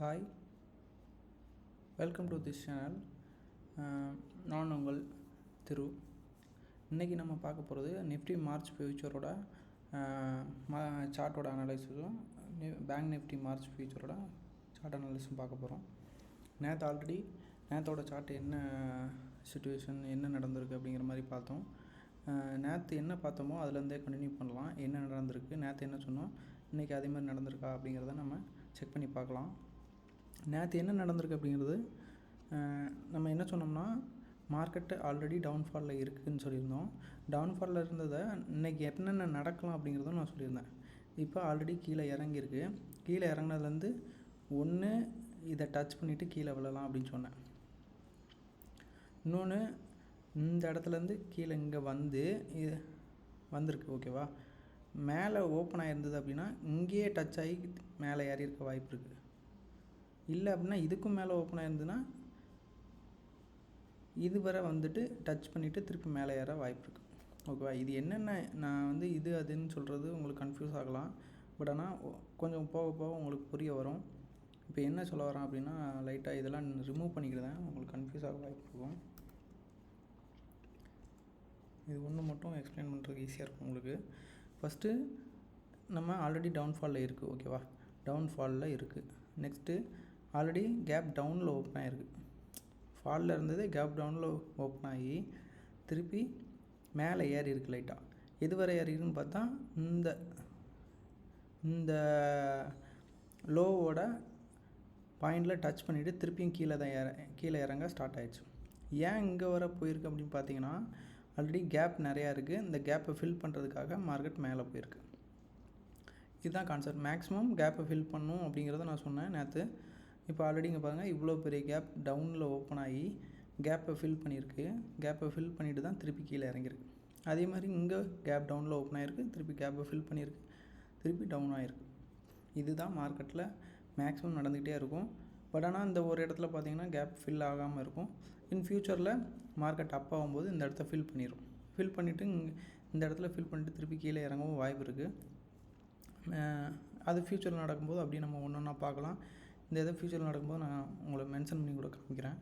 Hi, welcome to this channel. நான் உங்கள் திரு. இன்றைக்கி நம்ம பார்க்க போகிறது நிஃப்டி மார்ச் ஃபியூச்சரோட சார்ட்டோட அனலைஸும் பேங்க் நிஃப்டி மார்ச் ஃபியூச்சரோட சார்ட் அனலைஸும் பார்க்க போகிறோம். நேற்றோட சார்ட் என்ன சுச்சுவேஷன், என்ன நடந்திருக்கு அப்படிங்கிற மாதிரி பார்த்தோம். நேற்று என்ன பார்த்தோமோ அதுலேருந்தே கண்டினியூ பண்ணலாம். என்ன நடந்திருக்கு, நேற்று என்ன சொன்னோம், இன்றைக்கி அதே மாதிரி நடந்திருக்கா அப்படிங்கிறத நம்ம செக் பண்ணி பார்க்கலாம். நேற்று என்ன நடந்திருக்கு அப்படிங்கிறது, நம்ம என்ன சொன்னோம்னா மார்க்கெட்டு ஆல்ரெடி டவுன்ஃபாலில் இருக்குதுன்னு சொல்லியிருந்தோம். டவுன்ஃபாலில் இருந்ததை இன்றைக்கி என்னென்ன நடக்கலாம் அப்படிங்கிறதும் நான் சொல்லியிருந்தேன். இப்போ ஆல்ரெடி கீழே இறங்கியிருக்கு. கீழே இறங்கினதுலேருந்து ஒன்று இதை டச் பண்ணிவிட்டு கீழே விழலாம் அப்படின்னு சொன்னேன். இன்னொன்று இந்த இடத்துலேருந்து கீழே இங்கே வந்திருக்கு. ஓகேவா, மேலே ஓப்பன் ஆகிருந்தது அப்படின்னா இங்கேயே டச் ஆகி மேலே ஏறி இருக்க வாய்ப்பு இருக்குது. இல்லை அப்படின்னா இதுக்கும் மேலே ஓப்பன் ஆகிருந்ததுன்னா இது வரை வந்துட்டு டச் பண்ணிவிட்டு திருப்பி மேலே ஏற வாய்ப்பு இருக்குது. ஓகேவா, இது என்னென்ன நான் இது அதுன்னு சொல்கிறது உங்களுக்கு கன்ஃபியூஸ் ஆகலாம். பட் ஆனால் கொஞ்சம் போக போக உங்களுக்கு புரிய வரும். இப்போ என்ன சொல்ல வரேன் அப்படின்னா, லைட்டாக இதெல்லாம் ரிமூவ் பண்ணிக்கிறேன், உங்களுக்கு கன்ஃபியூஸ் ஆக வாய்ப்பு இருக்கும். இது ஒன்று மட்டும் எக்ஸ்பிளைன் பண்ணுறதுக்கு ஈஸியாக இருக்கும் உங்களுக்கு. ஃபஸ்ட்டு நம்ம ஆல்ரெடி டவுன்ஃபாலில் இருக்குது. ஓகேவா, டவுன்ஃபாலில் இருக்குது. நெக்ஸ்ட்டு ஆல்ரெடி கேப் டவுனில் ஓப்பன் ஆகிருக்கு. ஃபாலில் இருந்தது கேப் டவுனில் ஓப்பன் ஆகி திருப்பி மேலே ஏறி இருக்குது. லைட்டாக எது வரை ஏறி இருக்குன்னு பார்த்தா இந்த லோவோட பாயிண்டில் டச் பண்ணிவிட்டு திருப்பியும் கீழே இறங்க ஸ்டார்ட் ஆகிடுச்சு. ஏன் இங்கே வர போயிருக்கு அப்படின்னு பார்த்தீங்கன்னா, ஆல்ரெடி கேப் நிறையா இருக்குது. இந்த கேப்பை ஃபில் பண்ணுறதுக்காக மார்க்கெட் மேலே போயிருக்கு. இதுதான் கான்செப்ட். மேக்ஸிமம் கேப்பை ஃபில் பண்ணும் அப்படிங்கிறத நான் சொன்னேன் நேற்று. இப்போ ஆல்ரெடி இங்கே பாருங்கள், இவ்வளோ பெரிய கேப் டவுனில் ஓப்பன் ஆகி கேப்பை ஃபில் பண்ணியிருக்கு. கேப்பை ஃபில் பண்ணிவிட்டு தான் திருப்பி கீழே இறங்கியிருக்கு. அதே மாதிரி இங்கே கேப் டவுனில் ஓப்பன் ஆகிருக்கு, திருப்பி கேப்பை ஃபில் பண்ணியிருக்கு, திருப்பி டவுன் ஆகிருக்கு. இதுதான் மார்க்கெட்டில் மேக்ஸிமம் நடந்துக்கிட்டே இருக்கும். பட் ஆனால் இந்த ஒரு இடத்துல பார்த்திங்கன்னா கேப் ஃபில் ஆகாமல் இருக்கும். இன் ஃப்யூச்சரில் மார்க்கெட் அப் ஆகும்போது இந்த இடத்த ஃபில் பண்ணிடும். ஃபில் பண்ணிவிட்டு இந்த இடத்துல ஃபில் பண்ணிவிட்டு திருப்பி கீழே இறங்கவும் வாய்ப்பு இருக்குது. அது ஃப்யூச்சரில் நடக்கும்போது அப்படியே நம்ம ஒன்று ஒன்றா பார்க்கலாம். இந்த இதை ஃப்யூச்சரில் நடக்கும்போது நான் உங்களை மென்ஷன் பண்ணி கூட காமிக்கிறேன்.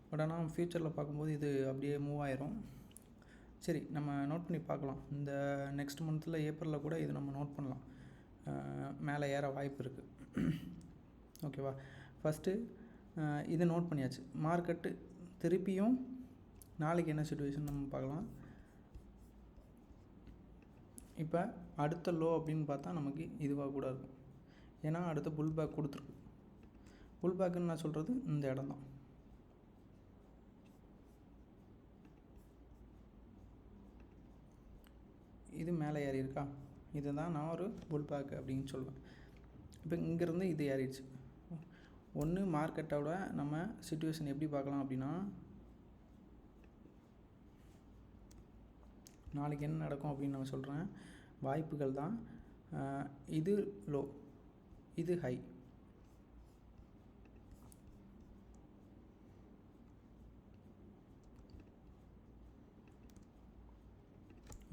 பட் ஆனால் ஃப்யூச்சரில் பார்க்கும்போது இது அப்படியே மூவ் ஆயிரும். சரி, நம்ம நோட் பண்ணி பார்க்கலாம். இந்த நெக்ஸ்ட் மந்தில் ஏப்ரலில் கூட இது நம்ம நோட் பண்ணலாம். மேலே ஏற வாய்ப்பு இருக்குது. ஓகேவா, ஃபஸ்ட்டு இதை நோட் பண்ணியாச்சு. மார்க்கெட்டு திருப்பியும் நாளைக்கு என்ன சிச்சுவேஷன் நம்ம பார்க்கலாம். இப்போ அடுத்த லோ அப்படின்னு பார்த்தா நமக்கு இதுவாக கூட இருக்கும். ஏன்னா அடுத்த புல் பேக் கொடுத்துருக்கு. புல் பேக்குன்னு நான் சொல்கிறது இந்த இடம் தான். இது மேலே ஏறி இருக்கா, இதை தான் நான் ஒரு புல் பேக் அப்படின்னு சொல்லுவேன். இப்போ இங்கேருந்து இது ஏறிடுச்சு. ஒன்று மார்க்கெட்டோட நம்ம சிச்சுவேஷன் எப்படி பார்க்கலாம் அப்படின்னா, நாளைக்கு என்ன நடக்கும் அப்படின்னு நான் சொல்கிறேன். வாய்ப்புகள் தான். இது லோ, இது ஹை.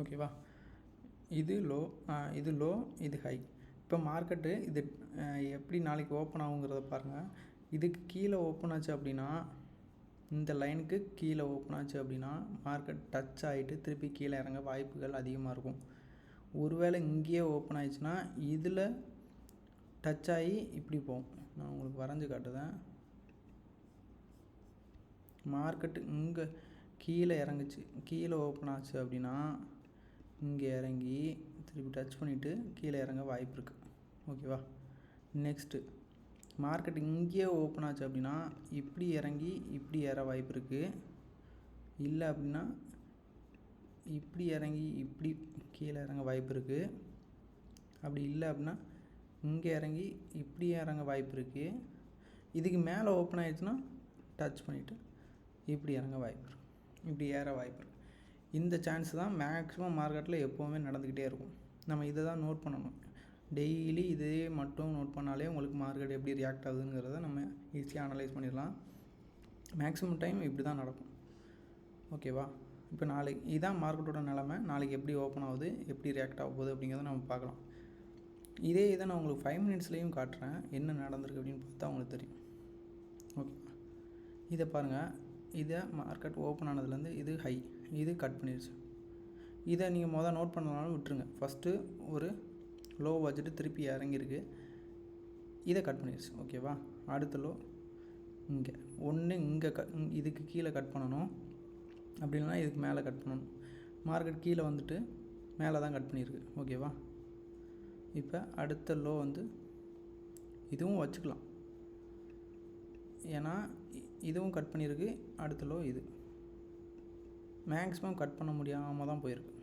ஓகேவா, இது லோ, இது ஹை. இப்போ மார்க்கெட்டு இது எப்படி நாளைக்கு ஓப்பன் ஆகுங்கிறத பாருங்கள். இதுக்கு கீழே ஓப்பன் ஆச்சு அப்படின்னா, இந்த லைனுக்கு கீழே ஓப்பன் ஆச்சு அப்படின்னா மார்க்கெட் டச் ஆகிட்டு திருப்பி கீழே இறங்க வாய்ப்புகள் அதிகமாக இருக்கும். ஒருவேளை இங்கேயே ஓப்பன் ஆயிடுச்சுன்னா இதில் டச் ஆகி இப்படி போகும். நான் உங்களுக்கு வரைஞ்சி காட்டுதேன். மார்க்கெட்டு இங்கே கீழே இறங்குச்சு, கீழே ஓப்பன் ஆச்சு அப்படின்னா இங்கே இறங்கி திருப்பி டச் பண்ணிவிட்டு கீழே இறங்க வாய்ப்பு இருக்குது. ஓகேவா, நெக்ஸ்ட்டு மார்க்கெட் இங்கேயே ஓப்பன் ஆச்சு அப்படின்னா இப்படி இறங்கி இப்படி ஏற வாய்ப்பு இருக்குது. இல்லை அப்படின்னா இப்படி இறங்கி இப்படி கீழே இறங்க வாய்ப்பு இருக்குது. அப்படி இல்லை அப்படின்னா இங்கே இறங்கி இப்படி இறங்க வாய்ப்பு இருக்குது. இதுக்கு மேலே ஓப்பன் ஆகிடுச்சுன்னா டச் பண்ணிவிட்டு இப்படி இறங்க வாய்ப்பு இருக்குது, இப்படி ஏற வாய்ப்பு இருக்குது. இந்த சான்ஸ் தான் மேக்ஸிமம் மார்க்கெட்டில் எப்போவுமே நடந்துக்கிட்டே இருக்கும். நம்ம இதை தான் நோட் பண்ணணும். டெய்லி இதே மட்டும் நோட் பண்ணாலே உங்களுக்கு மார்க்கெட் எப்படி ரியாக்ட் ஆகுதுங்கிறத நம்ம ஈஸியாக அனலைஸ் பண்ணிடலாம். மேக்ஸிமம் டைம் இப்படி தான் நடக்கும். ஓகேவா, இப்போ நாளைக்கு இதான் மார்க்கெட்டோட நிலமை. நாளைக்கு எப்படி ஓப்பன் ஆகுது, எப்படி ரியாக்ட் ஆக போகுது அப்படிங்கிறத நம்ம பார்க்கலாம். இதே இதை நான் உங்களுக்கு 5 மினிட்ஸ்லேயும் காட்டுறேன், என்ன நடந்திருக்கு அப்படின்னு பார்த்தா உங்களுக்கு தெரியும். ஓகே, இதை பாருங்கள். இதை மார்க்கெட் ஓப்பன் ஆனதுலேருந்து இது ஹை, இது கட் பண்ணிடுச்சு. இதை நீங்கள் நோட் பண்ணனாலும் விட்டுருங்க. ஃபஸ்ட்டு ஒரு லோ வச்சுட்டு திருப்பி இறங்கியிருக்கு, இதை கட் பண்ணிடுச்சு. ஓகேவா, அடுத்த லோ இங்கே ஒன்று, இங்கே இதுக்கு கீழே கட் பண்ணணும், அப்படி இல்லைனா இதுக்கு மேலே கட் பண்ணணும். மார்க்கெட் கீழே வந்துட்டு மேலே தான் கட் பண்ணியிருக்கு. ஓகேவா, இப்போ அடுத்த லோ வந்து இதுவும் வச்சுக்கலாம், ஏன்னா இதுவும் கட் பண்ணியிருக்கு. அடுத்த லோ இது மேக்ஸிமம் கட் பண்ண முடியாமல் தான் போயிருக்கு.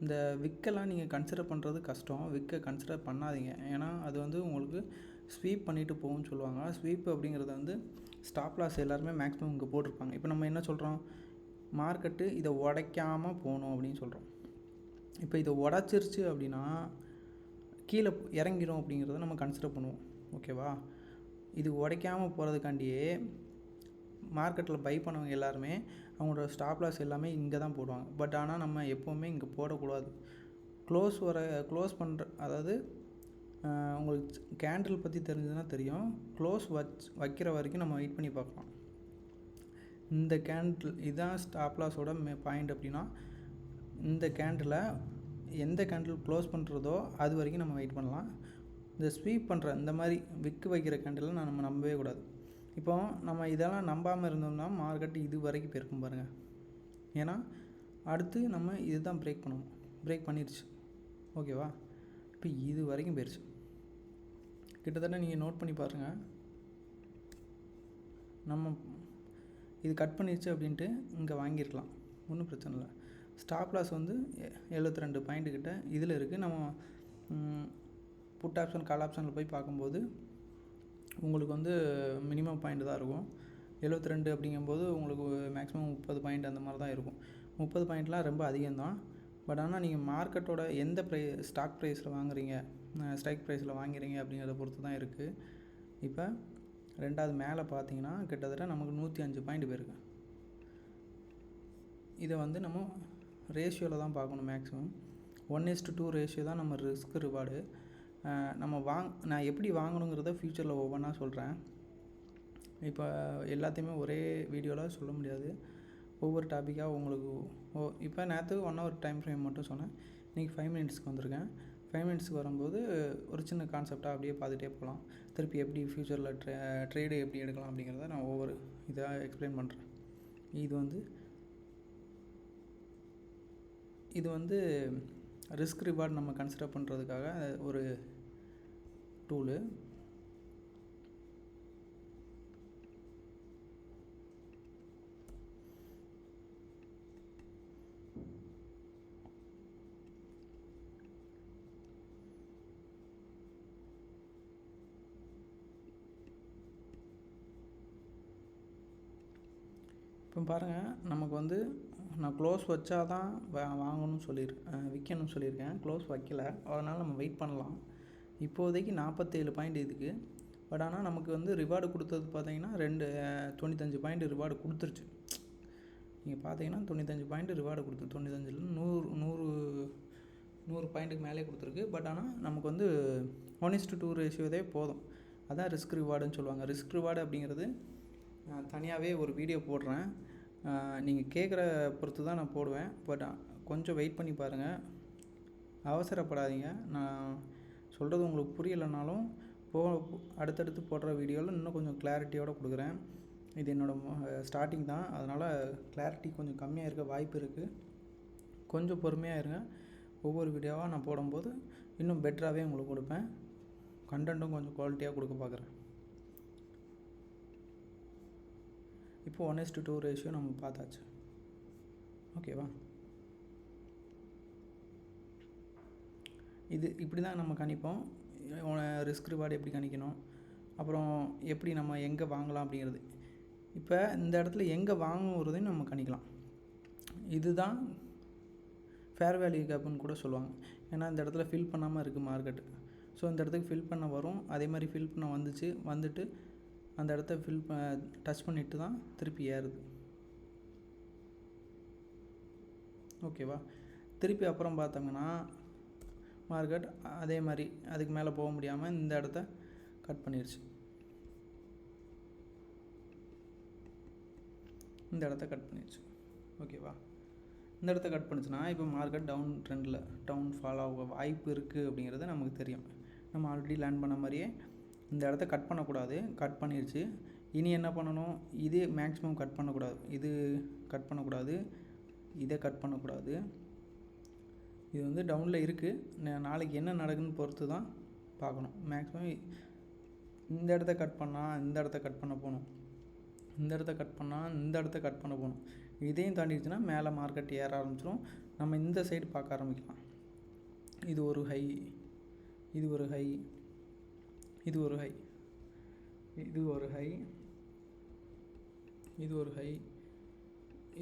இந்த விக்கெல்லாம் நீங்கள் கன்சிடர் பண்ணுறது கஷ்டம், விக்கை கன்சிடர் பண்ணாதீங்க. ஏன்னா அது வந்து உங்களுக்கு ஸ்வீப் பண்ணிவிட்டு போகும்னு சொல்லுவாங்க. ஸ்வீப் அப்படிங்கிறது வந்து ஸ்டாப் லாஸ் எல்லாருமே மேக்ஸிமம் இங்கே போட்டிருப்பாங்க. இப்போ நம்ம என்ன சொல்கிறோம், மார்க்கெட்டு இதை உடைக்காமல் போகணும் அப்படின்னு சொல்கிறோம். இப்போ இதை உடச்சிருச்சு அப்படின்னா கீழே இறங்கிடும் அப்படிங்கிறத நம்ம கன்சிடர் பண்ணுவோம். ஓகேவா, இது உடைக்காமல் போகிறதுக்காண்டியே மார்க்கெட்டில் பை பண்ணவங்க எல்லாருமே அவங்களோட ஸ்டாப் லாஸ் எல்லாமே இங்கே தான் போடுவாங்க. பட் ஆனால் நம்ம எப்போவுமே இங்கே போடக்கூடாது. க்ளோஸ் பண்ணுற, அதாவது உங்களுக்கு கேண்டில் பற்றி தெரிஞ்சதுன்னா தெரியும், க்ளோஸ் வைக்கிற வரைக்கும் நம்ம வெயிட் பண்ணி பார்க்கலாம். இந்த கேண்டில் இதுதான் ஸ்டாப் லாஸோட பாயிண்ட். அப்படின்னா இந்த கேண்டில் எந்த கேண்டில் க்ளோஸ் பண்ணுறதோ அது வரைக்கும் நம்ம வெயிட் பண்ணலாம். இந்த ஸ்வீப் பண்ணுற இந்த மாதிரி விக்கு வைக்கிற கேண்டில் நம்ம நம்பவே கூடாது. இப்போ நம்ம இதெல்லாம் நம்பாமல் இருந்தோம்னா மார்க்கெட் இது வரைக்கும் போயிருக்கும் பாருங்கள். ஏன்னா அடுத்து நம்ம இது தான் பிரேக் பண்ணணும், பிரேக் பண்ணிடுச்சு. ஓகேவா, இப்போ இது வரைக்கும் போயிடுச்சு. கிட்டத்தட்ட நீங்கள் நோட் பண்ணி பாருங்கள், நம்ம இது கட் பண்ணிடுச்சு அப்படின்ட்டு இங்கே வாங்கியிருக்கலாம், ஒன்றும் பிரச்சனை இல்லை. ஸ்டாப் லாஸ் வந்து 72 பாயிண்ட்டு கிட்ட இதில் இருக்குது. நம்ம புட் ஆப்ஷன் கால் ஆப்ஷனில் போய் பார்க்கும்போது உங்களுக்கு வந்து மினிமம் பாயிண்ட் தான் இருக்கும். 72 அப்படிங்கும்போது உங்களுக்கு மேக்ஸிமம் 30 பாயிண்ட் அந்த மாதிரி தான் இருக்கும். 30 பாயிண்ட்லாம் ரொம்ப அதிகம்தான். பட் ஆனால் நீங்கள் மார்க்கெட்டோட எந்த ஸ்டாக் ப்ரைஸில் வாங்குறீங்க, ஸ்ட்ரைக் ப்ரைஸில் வாங்குறீங்க அப்படிங்கிறத பொறுத்து தான் இருக்குது. இப்போ ரெண்டாவது மேலே பார்த்தீங்கன்னா கிட்டத்தட்ட நமக்கு 105 பாயிண்ட் போயிருக்கு. இதை வந்து நம்ம ரேஷியோவில் தான் பார்க்கணும். மேக்ஸிமம் 1:2 ரேஷியோ தான் நம்ம ரிஸ்க் ரிவார்டு. நான் எப்படி வாங்கணுங்கிறத ஃப்யூச்சரில் ஒவ்வொன்றா சொல்கிறேன். இப்போ எல்லாத்தையுமே ஒரே வீடியோவில் சொல்ல முடியாது, ஒவ்வொரு டாப்பிக்காக உங்களுக்கு. இப்போ நேற்று 1 hour டைம் ஃப்ரேம் மட்டும் சொன்னேன், இன்றைக்கி 5 மினிட்ஸ்க்கு வந்திருக்கேன். 5 மினிட்ஸ்க்கு வரும்போது ஒரு சின்ன கான்செப்டாக அப்படியே பார்த்துட்டே போகலாம். திருப்பி எப்படி ஃப்யூச்சரில் ட்ரேடு எப்படி எடுக்கலாம் அப்படிங்கிறத நான் ஒவ்வொரு இதாக எக்ஸ்பிளைன் பண்ணுறேன். இது வந்து ரிஸ்க் ரிவார்டு நம்ம கன்சிடர் பண்ணுறதுக்காக ஒரு டூலு. இப்போ பாருங்கள், நமக்கு வந்து நான் க்ளோஸ் வச்சா தான் வாங்கணும்னு சொல்லியிருக்கேன், விற்கணும்னு சொல்லியிருக்கேன். க்ளோஸ் வைக்கல, அதனால் நம்ம வெயிட் பண்ணலாம். இப்போதைக்கு 47 பாயிண்ட் இதுக்கு. பட் ஆனால் நமக்கு வந்து ரிவார்டு கொடுத்தது பார்த்தீங்கன்னா 95 பாயிண்ட் ரிவார்டு கொடுத்துருச்சு. நீங்கள் பார்த்தீங்கன்னா 95 பாயிண்ட் ரிவார்டு கொடுத்து 95 100 பாயிண்ட்டுக்கு மேலே கொடுத்துருக்கு. பட் ஆனால் நமக்கு வந்து 1:2 ரேஷியோதே போதும். அதான் ரிஸ்க் ரிவார்டுன்னு சொல்லுவாங்க. ரிஸ்க் ரிவார்டு அப்படிங்கிறது தனியாகவே ஒரு வீடியோ போடுறேன், நீங்கள் கேட்குற பொறுத்து தான் நான் போடுவேன். பட் கொஞ்சம் வெயிட் பண்ணி பாருங்கள், அவசரப்படாதீங்க. நான் சொல்கிறது உங்களுக்கு புரியலைனாலும் அடுத்தடுத்து போடுற வீடியோவில் இன்னும் கொஞ்சம் கிளாரிட்டியோடு கொடுக்குறேன். இது என்னோடய ஸ்டார்டிங் தான், அதனால் கிளாரிட்டி கொஞ்சம் கம்மியாக இருக்க வாய்ப்பு இருக்குது. கொஞ்சம் பொறுமையாக இருங்க. ஒவ்வொரு வீடியோவாக நான் போடும்போது இன்னும் பெட்டராகவே உங்களுக்கு கொடுப்பேன். கண்டென்ட்டும் கொஞ்சம் குவாலிட்டியாக கொடுக்க பார்க்குறேன். இப்போ 1:2 ரேஷியோ நம்ம பார்த்தாச்சு. ஓகேவா, இது இப்படி தான் நம்ம கணிப்போம். ரிஸ்க் ரிவார்டு எப்படி கணிக்கணும், அப்புறம் எப்படி நம்ம எங்கே வாங்கலாம் அப்படிங்கிறது. இப்போ இந்த இடத்துல எங்கே வாங்குறதையும் நம்ம கணிக்கலாம். இதுதான் ஃபேர் வேல்யூ கேப்புன்னு கூட சொல்லுவாங்க. ஏன்னா இந்த இடத்துல ஃபில் பண்ணாமல் இருக்குது மார்க்கெட்டு. ஸோ இந்த இடத்துக்கு ஃபில் பண்ண வரும், அதே மாதிரி ஃபில் பண்ண வந்துட்டு அந்த இடத்த டச் பண்ணிவிட்டு தான் திருப்பி ஏறுது. ஓகேவா, திருப்பி அப்புறம் பார்த்தோங்கன்னா மார்க்கெட் அதே மாதிரி அதுக்கு மேலே போக முடியாமல் இந்த இடத்த கட் பண்ணிடுச்சு. இந்த இடத்த கட் பண்ணிடுச்சு. ஓகேவா? இந்த இடத்த கட் பண்ணிச்சுன்னா இப்போ மார்க்கெட் டவுன் ஃபால் ஆக வாய்ப்பு இருக்குது அப்படிங்கிறது நமக்கு தெரியும். நம்ம ஆல்ரெடி லேர்ன் பண்ண மாதிரியே இந்த இடத்த கட் பண்ணக்கூடாது, கட் பண்ணிடுச்சு. இனி என்ன பண்ணணும்? இதே மேக்ஸிமம் கட் பண்ணக்கூடாது, இது கட் பண்ணக்கூடாது, இதை கட் பண்ணக்கூடாது. இது வந்து டவுனில் இருக்குது. நாளைக்கு என்ன நடக்குதுன்னு பொறுத்து தான் பார்க்கணும். மேக்ஸிமம் இந்த இடத்த கட் பண்ணால் இந்த இடத்த கட் பண்ண போகணும், இந்த இடத்த கட் பண்ணால் இந்த இடத்த கட் பண்ண போகணும். இதையும் தாண்டிடுச்சுன்னா மேலே மார்க்கெட் ஏற ஆரம்பிச்சிடும். நம்ம இந்த சைடு பார்க்க ஆரம்பிக்கலாம். இது ஒரு ஹை, இது ஒரு ஹை, இது ஒரு ஹை, இது ஒரு ஹை, இது ஒரு ஹை,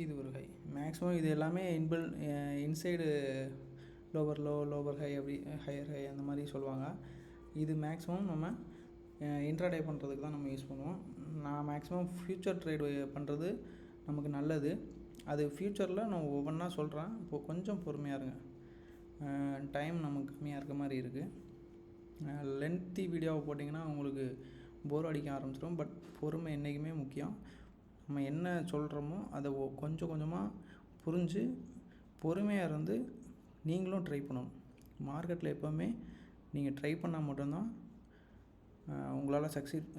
இது ஒரு ஹை. மேக்ஸிமம் இது எல்லாமே இன்சைடு லோவர் ஹை, அப்படி ஹையர் ஹை அந்த மாதிரி சொல்லுவாங்க. இது மேக்ஸிமம் நம்ம இன்ட்ராடே பண்ணுறதுக்கு தான் நம்ம யூஸ் பண்ணுவோம். நான் மேக்ஸிமம் ஃப்யூச்சர் ட்ரேடு பண்ணுறது நமக்கு நல்லது. அது ஃப்யூச்சரில் நான் ஒவ்வொன்றா சொல்கிறேன். இப்போது கொஞ்சம் பொறுமையாக இருங்க. டைம் நமக்கு கம்மியாக இருக்க மாதிரி இருக்குது. லென்த்தி வீடியோவை போட்டிங்கன்னா உங்களுக்கு போர் அடிக்க ஆரம்பிச்சிடும். பட் பொறுமை என்றைக்குமே முக்கியம். நம்ம என்ன சொல்கிறோமோ அதை கொஞ்சம் கொஞ்சமாக புரிஞ்சு பொறுமையாக இருந்து நீங்களும் ட்ரை பண்ணணும். மார்க்கெட்டில் எப்போவுமே நீங்கள் ட்ரை பண்ணால் மட்டும்தான் உங்களால்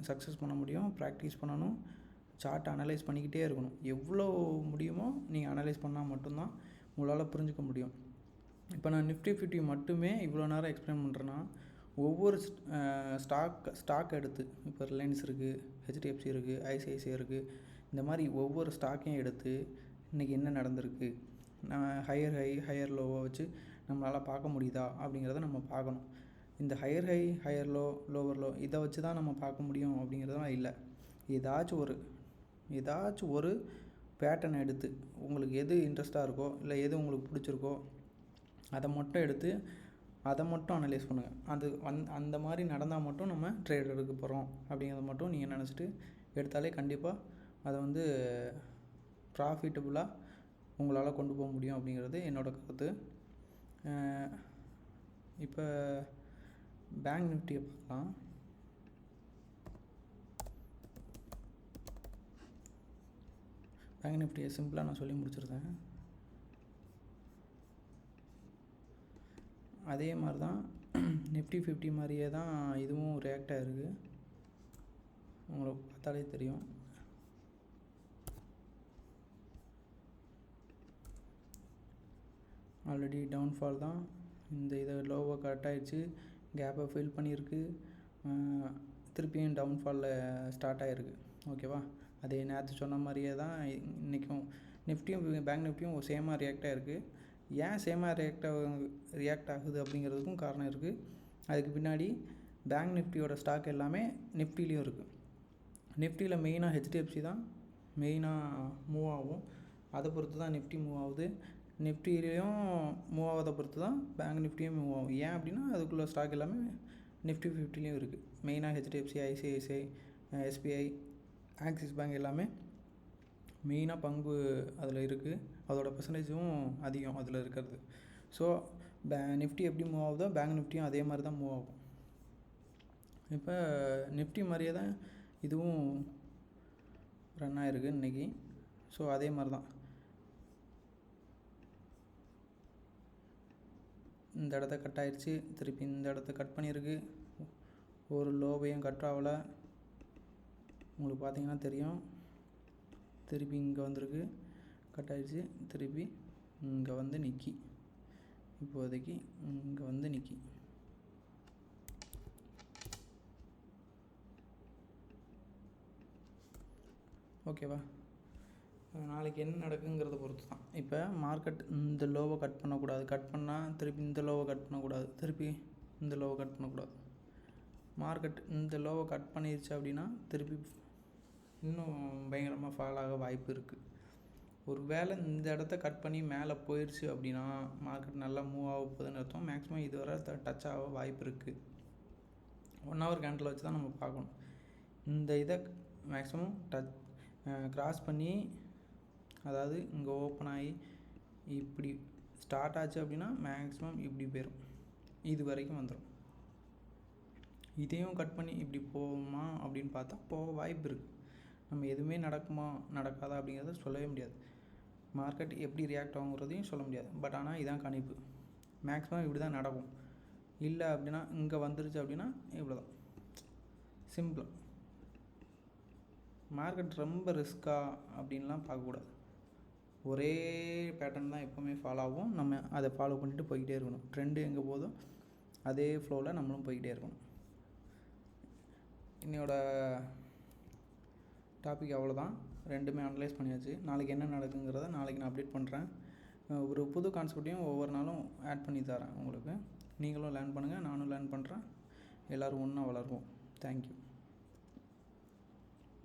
சக்ஸஸ் பண்ண முடியும். ப்ராக்டிஸ் பண்ணணும், சார்ட் அனலைஸ் பண்ணிக்கிட்டே இருக்கணும். எவ்வளோ முடியுமோ நீங்கள் அனலைஸ் பண்ணால் மட்டும்தான் உங்களால் புரிஞ்சுக்க முடியும். இப்போ நான் நிஃப்டி 50 மட்டுமே இவ்வளோ நேரம் எக்ஸ்பிளைன் பண்ணுறேன்னா, ஒவ்வொரு ஸ்டாக் எடுத்து, இப்போ ரிலையன்ஸ் இருக்குது, ஹெச்டிஎஃப்சி இருக்குது, ஐசிஐசிஐ இருக்குது, இந்த மாதிரி ஒவ்வொரு ஸ்டாக்கையும் எடுத்து இன்றைக்கி என்ன நடந்திருக்கு, ஹையர் ஹை ஹையர் லோவை வச்சு நம்மளால் பார்க்க முடியுதா அப்படிங்கிறத நம்ம பார்க்கணும். இந்த higher high higher lower low இதை வச்சு தான் நம்ம பார்க்க முடியும் அப்படிங்கிறதுலாம் இல்லை. ஏதாச்சும் ஒரு பேட்டர்ன் எடுத்து உங்களுக்கு எது இன்ட்ரெஸ்ட்டாக இருக்கோ, இல்லை எது உங்களுக்கு பிடிச்சிருக்கோ அதை மட்டும் எடுத்து அதை மட்டும் அனலைஸ் பண்ணுங்கள். அது அந்த மாதிரி நடந்தால் மட்டும் நம்ம ட்ரேட் எடுக்க போகிறோம் அப்படிங்கிறத மட்டும் நீங்கள் நினச்சிட்டு எடுத்தாலே கண்டிப்பாக அதை வந்து ப்ராஃபிட்டபுளாக உங்களால் கொண்டு போக முடியும் அப்படிங்கிறது என்னோடய கருத்து. இப்போ பேங்க் நிஃப்டியை பார்க்கலாம். பேங்க் நிஃப்டியை சிம்பிளாக நான் சொல்லி முடிச்சிருந்தேன். அதே மாதிரி தான் நிஃப்டி 50 மாதிரியே தான் இதுவும் ரியாக்ட் ஆகிருக்கு. உங்களுக்கு பார்த்தாலே தெரியும். ஆல்ரெடி டவுன்ஃபால் தான். இதை லோவை கட் ஆகிடுச்சு, கேப்பை ஃபில் பண்ணியிருக்கு, திருப்பியும் டவுன்ஃபாலில் ஸ்டார்ட் ஆகிருக்கு. ஓகேவா? அதே நேற்று சொன்ன மாதிரியே தான் இன்றைக்கும் நிஃப்டியும் பேங்க் நிஃப்டியும் சேமாக ரியாக்ட் ஆகிருக்கு. ஏன் சேமாக ரியாக்ட் ஆகுது அப்படிங்கிறதுக்கும் காரணம் இருக்குது. அதுக்கு பின்னாடி பேங்க் நிஃப்டியோட ஸ்டாக் எல்லாமே நிஃப்டிலையும் இருக்குது. நிஃப்டியில் மெயினாக ஹெச்டிஎஃப்சி தான் மெயினாக மூவ் ஆகும். அதை பொறுத்து தான் நிஃப்டி மூவ் ஆகுது. நிஃப்டிலையும் மூவ் ஆகிறத பொறுத்து தான் பேங்க் நிஃப்டியும் மூவ் ஆகும். ஏன் அப்படின்னா அதுக்குள்ளே ஸ்டாக் எல்லாமே நிஃப்டி 50லேயும் இருக்குது. மெயினாக HDFC, ICICI, SBI, axis bank எல்லாமே மெயினாக பங்கு அதில் இருக்குது. அதோட பர்சன்டேஜும் அதிகம் அதில் இருக்கிறது. ஸோ நிஃப்டி எப்படி மூவ் ஆகுதோ பேங்க் நிஃப்டியும் அதே மாதிரி தான் மூவ் ஆகும். இப்போ நிஃப்டி மாதிரியே தான் இதுவும் ரன் ஆகிருக்கு இன்றைக்கி. ஸோ அதே மாதிரி தான் இந்த இடத்த கட் ஆகிடுச்சு, திருப்பி இந்த இடத்த கட் பண்ணியிருக்கு, ஒரு லோவையும் கட் ஆகலை. உங்களுக்கு பார்த்தீங்கன்னா தெரியும். திருப்பி இங்கே வந்திருக்கு, கட் ஆகிடுச்சு, திருப்பி இங்கே வந்து நிற்கி, இப்போதைக்கு இங்கே வந்து நிற்கி. ஓகேவா? நாளைக்கு என்ன நடக்குங்கிறத பொறுத்து தான். இப்போ மார்க்கெட் இந்த லோவை கட் பண்ணக்கூடாது, கட் பண்ணால் திருப்பி இந்த லோவை கட் பண்ணக்கூடாது, திருப்பி இந்த லோவை கட் பண்ணக்கூடாது. மார்க்கெட் இந்த லோவை கட் பண்ணிடுச்சு அப்படின்னா திருப்பி இன்னும் பயங்கரமாக ஃபால் ஆக வாய்ப்பு இருக்குது. ஒரு வேளை இந்த இடத்த கட் பண்ணி மேலே போயிடுச்சு அப்படின்னா மார்க்கெட் நல்லா மூவ் ஆக போகுதுன்னு அர்த்தம். மேக்ஸிமம் இதுவரை டச் ஆக வாய்ப்பு இருக்குது. 1 ஹவர் கேண்டில் வச்சு தான் நம்ம பார்க்கணும். இந்த இதை மேக்ஸிமம் கிராஸ் பண்ணி, அதாவது இங்கே ஓப்பன் ஆகி இப்படி ஸ்டார்ட் ஆச்சு அப்படின்னா மேக்ஸிமம் இப்படி போயிடும். இது வரைக்கும் வந்துடும். இதையும் கட் பண்ணி இப்படி போகுமா அப்படின்னு பார்த்தா போக வாய்ப்பு இருக்குது. நம்ம எதுவுமே நடக்குமா நடக்காதா அப்படிங்கிறத சொல்லவே முடியாது. மார்க்கெட் எப்படி ரியாக்ட் ஆகுங்கிறதையும் சொல்ல முடியாது. பட் ஆனால் இதான் கணிப்பு. மேக்ஸிமம் இப்படி தான் நடக்கும். இல்லை அப்படின்னா இங்கே வந்துருச்சு அப்படின்னா இவ்வளோ தான், சிம்பிள். மார்க்கெட் ரொம்ப ரிஸ்க்கா அப்படின்லாம் பார்க்கக்கூடாது. ஒரே பேட்டர்ன் தான் எப்போவுமே ஃபாலோ ஆகும். நம்ம அதை ஃபாலோ பண்ணிட்டு போய்கிட்டே இருக்கணும். ட்ரெண்டு எங்கே போதோ அதே ஃப்ளோவில் நம்மளும் போய்கிட்டே இருக்கணும். என்னோட டாபிக் அவ்வளோதான். ரெண்டுமே அனலைஸ் பண்ணியாச்சு. நாளைக்கு என்ன நடக்குங்கிறத நாளைக்கு நான் அப்டேட் பண்ணுறேன். ஒரு புது கான்செப்டையும் ஒவ்வொரு நாளும் ஆட் பண்ணி தரேன் உங்களுக்கு. நீங்களும் லேர்ன் பண்ணுங்கள், நானும் லேர்ன் பண்ணுறேன். எல்லோரும் ஒன்றா வளருவோம். தேங்க்யூ.